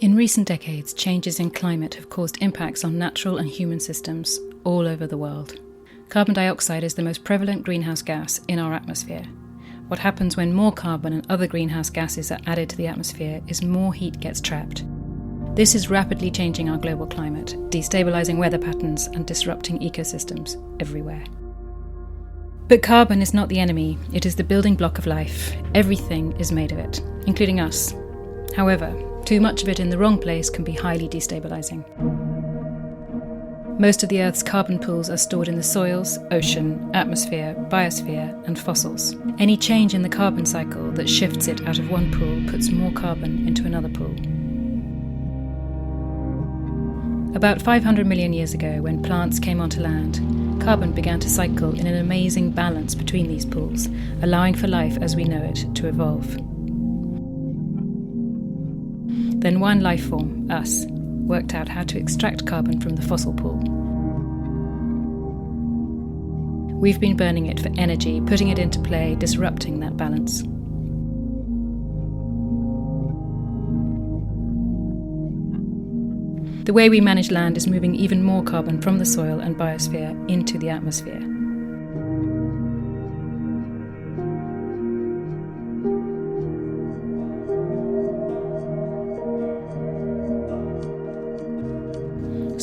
In recent decades, changes in climate have caused impacts on natural and human systems all over the world. Carbon dioxide is the most prevalent greenhouse gas in our atmosphere. What happens when more carbon and other greenhouse gases are added to the atmosphere is more heat gets trapped. This is rapidly changing our global climate, destabilising weather patterns and disrupting ecosystems everywhere. But carbon is not the enemy, it is the building block of life. Everything is made of it, including us. However, too much of it in the wrong place can be highly destabilising. Most of the Earth's carbon pools are stored in the soils, ocean, atmosphere, biosphere, and fossils. Any change in the carbon cycle that shifts it out of one pool puts more carbon into another pool. About 500 million years ago, when plants came onto land, carbon began to cycle in an amazing balance between these pools, allowing for life as we know it to evolve. Then one life form, us, worked out how to extract carbon from the fossil pool. We've been burning it for energy, putting it into play, disrupting that balance. The way we manage land is moving even more carbon from the soil and biosphere into the atmosphere.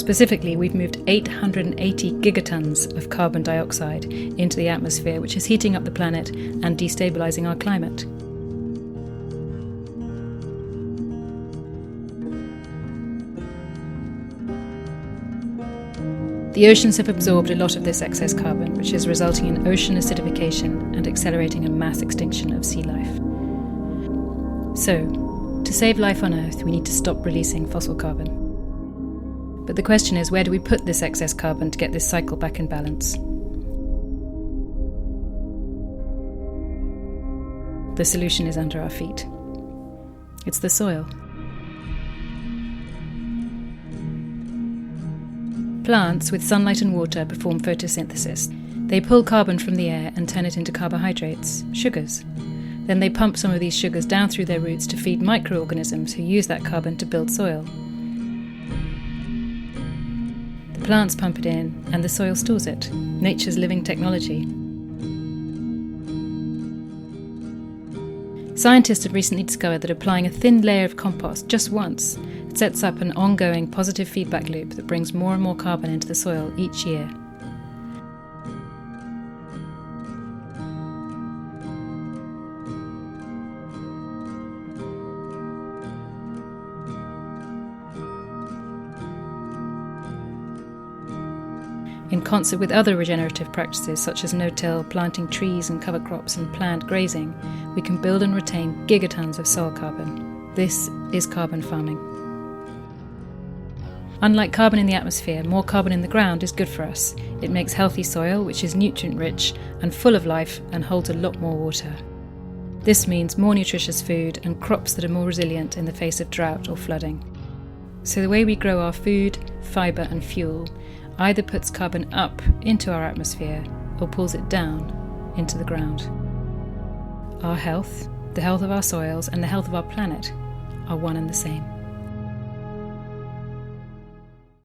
Specifically, we've moved 880 gigatons of carbon dioxide into the atmosphere, which is heating up the planet and destabilising our climate. The oceans have absorbed a lot of this excess carbon, which is resulting in ocean acidification and accelerating a mass extinction of sea life. So, to save life on Earth, we need to stop releasing fossil carbon. But the question is, where do we put this excess carbon to get this cycle back in balance? The solution is under our feet. It's the soil. Plants with sunlight and water perform photosynthesis. They pull carbon from the air and turn it into carbohydrates, sugars. Then they pump some of these sugars down through their roots to feed microorganisms who use that carbon to build soil. The plants pump it in and the soil stores it. Nature's living technology. Scientists have recently discovered that applying a thin layer of compost just once sets up an ongoing positive feedback loop that brings more and more carbon into the soil each year. In concert with other regenerative practices such as no-till, planting trees and cover crops and planned grazing, we can build and retain gigatons of soil carbon. This is carbon farming. Unlike carbon in the atmosphere, more carbon in the ground is good for us. It makes healthy soil, which is nutrient-rich and full of life and holds a lot more water. This means more nutritious food and crops that are more resilient in the face of drought or flooding. So the way we grow our food, fibre and fuel either puts carbon up into our atmosphere or pulls it down into the ground. Our health, the health of our soils and the health of our planet are one and the same.